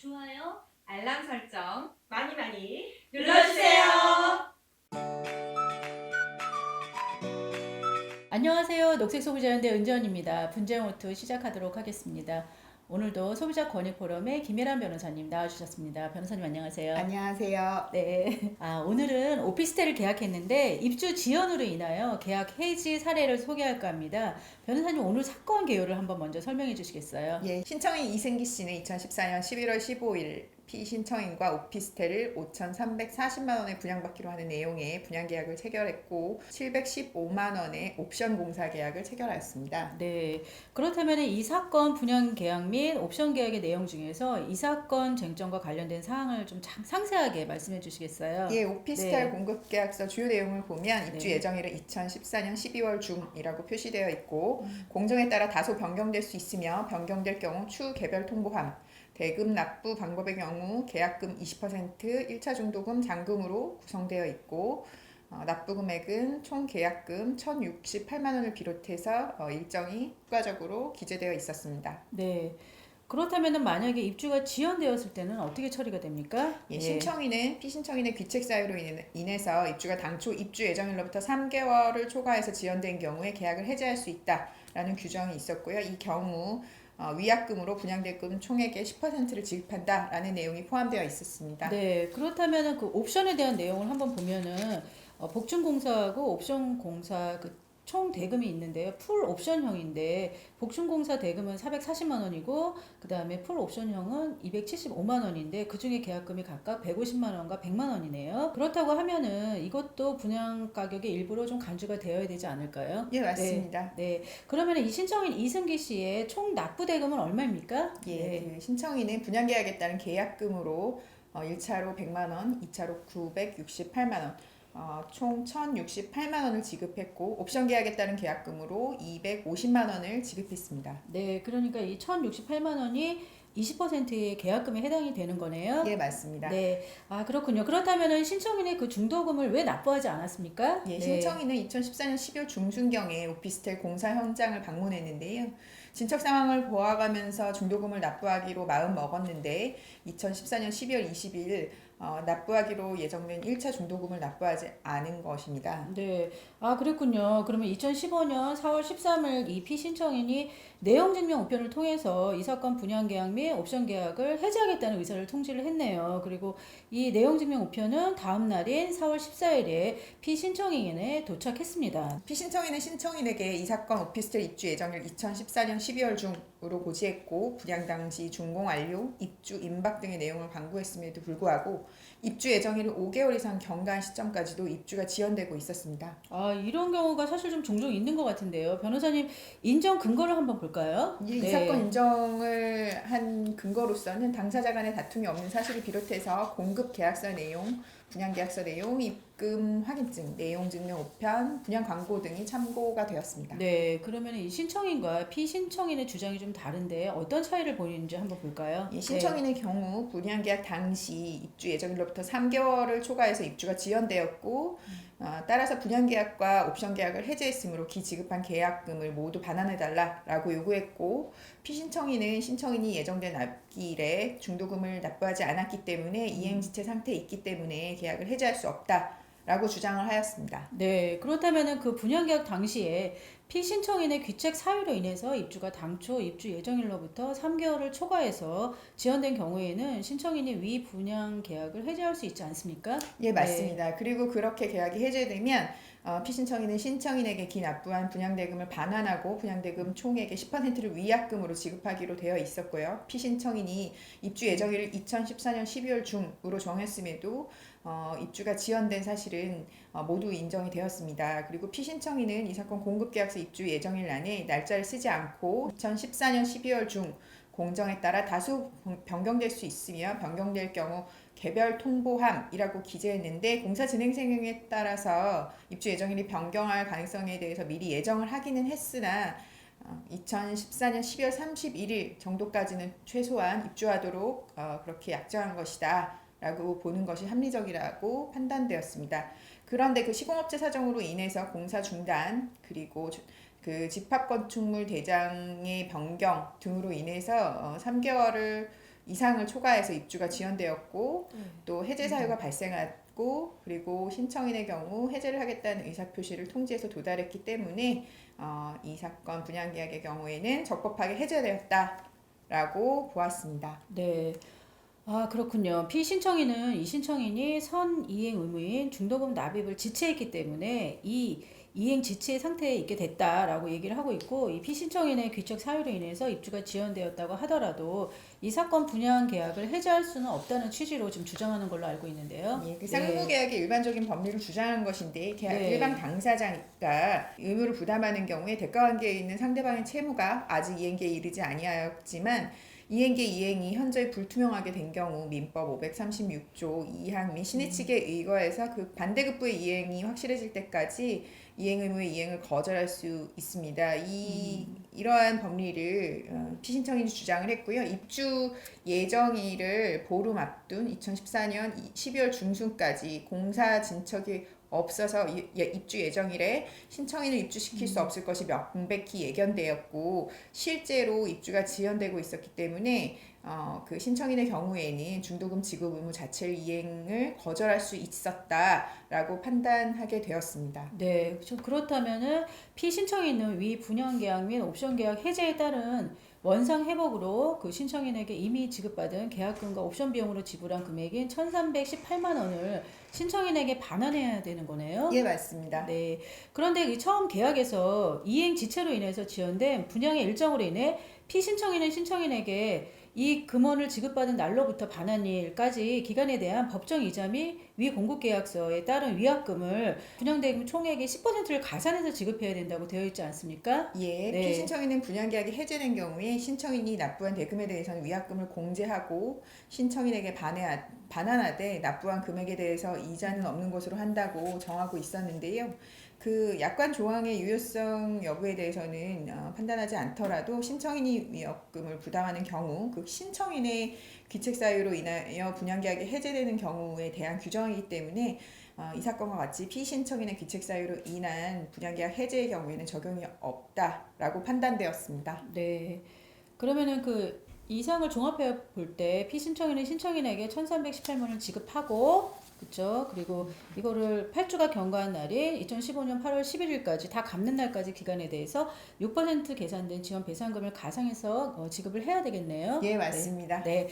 좋아요, 알람 설정 많이 많이 눌러주세요. 안녕하세요. 녹색소비자연대 은지원입니다. 분쟁오투 시작하도록 하겠습니다. 오늘도 소비자 권익 포럼의 김혜란 변호사님 나와주셨습니다. 변호사님 안녕하세요. 안녕하세요. 네. 오늘은 오피스텔을 계약했는데 입주 지연으로 인하여 계약 해지 사례를 소개할까 합니다. 변호사님 오늘 사건 개요를 한번 먼저 설명해 주시겠어요? 예, 신청인 이승기 씨는 2014년 11월 15일 피신청인과 오피스텔을 5,340만 원에 분양받기로 하는 내용의 분양계약을 체결했고 715만 원의 옵션 공사 계약을 체결하였습니다. 네. 그렇다면 이 사건 분양 계약 및 옵션 계약의 내용 중에서 이 사건 쟁점과 관련된 사항을 좀 상세하게 말씀해 주시겠어요? 예, 오피스텔 네. 공급계약서 주요 내용을 보면 입주 네. 예정일은 2014년 12월 중이라고 표시되어 있고 공정에 따라 다소 변경될 수 있으며 변경될 경우 추후 개별 통보함, 대금 납부 방법의 경우 계약금 20%, 1차 중도금 잔금으로 구성되어 있고 납부 금액은 총 계약금 1,068만 원을 비롯해서 일정이 추가적으로 기재되어 있었습니다. 네. 그렇다면 만약에 입주가 지연되었을 때는 어떻게 처리가 됩니까? 예, 신청인은 피신청인의 귀책 사유로 인해서 입주가 당초 입주 예정일로부터 3개월을 초과해서 지연된 경우에 계약을 해지할 수 있다라는 규정이 있었고요. 이 경우 위약금으로 분양대금 총액의 10%를 지급한다라는 내용이 포함되어 있었습니다. 네. 그렇다면 그 옵션에 대한 내용을 한번 보면은 복층공사하고 옵션공사 총 대금이 있는데요. 풀 옵션형인데 복층공사 대금은 440만 원이고 그 다음에 풀 옵션형은 275만 원인데 그 중에 계약금이 각각 150만 원과 100만 원이네요. 그렇다고 하면은 이것도 분양 가격의 일부로 좀 간주가 되어야 되지 않을까요? 예, 맞습니다. 네. 그러면 이 신청인 이승기 씨의 총 납부 대금은 얼마입니까? 예, 네. 그 신청인은 분양계약에 따른 계약금으로 1차로 100만 원, 2차로 968만 원, 총 1,068만 원을 지급했고 옵션 계약에 따른 계약금으로 250만 원을 지급했습니다. 네, 그러니까 이 1,068만 원이 20%의 계약금에 해당이 되는 거네요. 예, 맞습니다. 네, 그렇군요. 그렇다면은 신청인의 그 중도금을 왜 납부하지 않았습니까? 예, 네. 신청인은 2014년 12월 중순경에 오피스텔 공사 현장을 방문했는데요. 진척 상황을 보아가면서 중도금을 납부하기로 마음 먹었는데 2014년 12월 20일 납부하기로 예정된 1차 중도금을 납부하지 않은 것입니다. 네. 그랬군요. 그러면 2015년 4월 13일 이 피신청인이 내용증명 우편을 통해서 이 사건 분양계약 및 옵션 계약을 해지하겠다는 의사를 통지를 했네요. 그리고 이 내용증명 우편은 다음 날인 4월 14일에 피신청인에 도착했습니다. 피신청인은 신청인에게 이 사건 오피스텔 입주 예정일 2014년 12월 중으로 고지했고 분양 당시 준공 완료, 입주 임박 등의 내용을 강구했음에도 불구하고 입주 예정일을 5개월 이상 경과한 시점까지도 입주가 지연되고 있었습니다. 이런 경우가 사실 좀 종종 있는 것 같은데요. 변호사님, 인정 근거를 한번 볼까요? 예, 이 사건 인정을 한 근거로서는 당사자 간의 다툼이 없는 사실을 비롯해서 공급 계약서 내용, 분양 계약서 내용, 입금 확인증, 내용 증명 우편, 분양 광고 등이 참고가 되었습니다. 네, 그러면 이 신청인과 피신청인의 주장이 좀 다른데 어떤 차이를 보이는지 한번 볼까요? 예, 신청인의 경우 분양 계약 당시 입주 예정일로부터 3개월을 초과해서 입주가 지연되었고 따라서 분양 계약과 옵션 계약을 해지했으므로 기지급한 계약금을 모두 반환해달라라고 요구했고 피신청인은 신청인이 예정된 납기일에 중도금을 납부하지 않았기 때문에 이행지체 상태에 있기 때문에 계약을 해지할 수 없다라고 주장을 하였습니다. 네, 그렇다면은 그 분양계약 당시에 피신청인의 귀책 사유로 인해서 입주가 당초 입주 예정일로부터 3개월을 초과해서 지연된 경우에는 신청인이 위 분양 계약을 해지할 수 있지 않습니까? 예, 맞습니다. 그리고 그렇게 계약이 해제되면 피신청인은 신청인에게 기 납부한 분양대금을 반환하고 분양대금 총액의 10%를 위약금으로 지급하기로 되어 있었고요. 피신청인이 입주 예정일을 2014년 12월 중으로 정했음에도 입주가 지연된 사실은 모두 인정이 되었습니다. 그리고 피신청인은 이 사건 공급계약서 입주 예정일 안에 날짜를 쓰지 않고 2014년 12월 중 공정에 따라 다수 변경될 수 있으며 변경될 경우 개별 통보함이라고 기재했는데 공사 진행상에 따라서 입주 예정일이 변경할 가능성에 대해서 미리 예정을 하기는 했으나 2014년 12월 31일 정도까지는 최소한 입주하도록 그렇게 약정한 것이다 라고 보는 것이 합리적이라고 판단되었습니다. 그런데 그 시공업체 사정으로 인해서 공사 중단 그리고 그 집합건축물 대장의 변경 등으로 인해서 3개월을 이상을 초과해서 입주가 지연되었고 또 해제 사유가 발생했고 그리고 신청인의 경우 해제를 하겠다는 의사표시를 통지에서 도달했기 때문에 이 사건 분양계약의 경우에는 적법하게 해제되었다라고 보았습니다. 네. 아, 그렇군요. 피신청인은 이 신청인이 선이행 의무인 중도금 납입을 지체했기 때문에 이 이행 지체 상태에 있게 됐다라고 얘기를 하고 있고, 이 피신청인의 귀책 사유로 인해서 입주가 지연되었다고 하더라도 이 사건 분양 계약을 해제할 수는 없다는 취지로 지금 주장하는 걸로 알고 있는데요. 그 상호계약의 일반적인 법리를 주장하는 것인데 일반 당사자가 의무를 부담하는 경우에 대가관계에 있는 상대방의 채무가 아직 이행기에 이르지 아니하였지만 이행기 이행이 현저히 불투명하게 된 경우 민법 536조 2항 및 신의 측에 의거해서 그 반대급부의 이행이 확실해질 때까지 이행 의무의 이행을 거절할 수 있습니다. 이러한 법리를 피신청인이 주장을 했고요. 입주 예정일을 보름 앞둔 2014년 12월 중순까지 공사 진척이 없어서 입주 예정일에 신청인을 입주시킬 수 없을 것이 명백히 예견되었고 실제로 입주가 지연되고 있었기 때문에 그 신청인의 경우에는 중도금 지급 의무 자체를 이행을 거절할 수 있었다라고 판단하게 되었습니다. 네, 그렇다면은 피신청인은 위 분양계약 및 옵션계약 해제에 따른 원상 회복으로 그 신청인에게 이미 지급받은 계약금과 옵션 비용으로 지불한 금액인 1,318만 원을 신청인에게 반환해야 되는 거네요. 예, 맞습니다. 네. 그런데 이 처음 계약에서 이행 지체로 인해서 지연된 분양의 일정으로 인해 피신청인은 신청인에게 이 금원을 지급받은 날로부터 반환일까지 기간에 대한 법정 이자 및 위 공급계약서에 따른 위약금을 분양대금 총액의 10%를 가산해서 지급해야 된다고 되어 있지 않습니까? 예, 네. 피신청인은 분양계약이 해제된 경우에 신청인이 납부한 대금에 대해서는 위약금을 공제하고 신청인에게 반환하되 납부한 금액에 대해서 이자는 없는 것으로 한다고 정하고 있었는데요. 그 약관 조항의 유효성 여부에 대해서는 판단하지 않더라도 신청인이 위약금을 부담하는 경우 그 신청인의 귀책 사유로 인하여 분양계약이 해제되는 경우에 대한 규정이기 때문에 이 사건과 같이 피신청인의 귀책 사유로 인한 분양계약 해제의 경우에는 적용이 없다라고 판단되었습니다. 네. 그러면은 그 이상을 종합해 볼 때 피신청인은 신청인에게 1,318만 원을 지급하고, 그렇죠? 그리고 이거를 8주가 경과한 날인 2015년 8월 11일까지 다 갚는 날까지 기간에 대해서 6% 계산된 지원 배상금을 가상해서 지급을 해야 되겠네요. 예, 맞습니다. 네.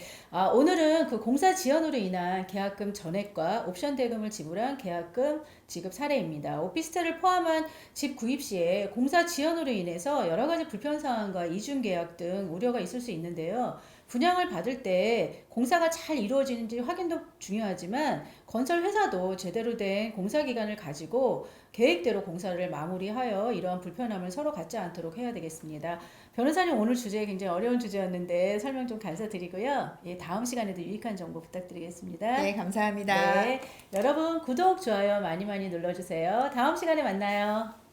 오늘은 그 공사 지연으로 인한 계약금 전액과 옵션 대금을 지불한 계약금 지급 사례입니다. 오피스텔을 포함한 집 구입 시에 공사 지연으로 인해서 여러 가지 불편 사항과 이중 계약 등 우려가 있을 수 있는데요. 분양을 받을 때 공사가 잘 이루어지는지 확인도 중요하지만 건설 회사도 제대로 된 공사 기간을 가지고 계획대로 공사를 마무리하여 이러한 불편함을 서로 갖지 않도록 해야 되겠습니다. 변호사님, 오늘 주제 굉장히 어려운 주제였는데 설명 좀 감사드리고요. 예, 다음 시간에도 유익한 정보 부탁드리겠습니다. 네, 감사합니다. 네, 여러분 구독, 좋아요 많이 많이 눌러주세요. 다음 시간에 만나요.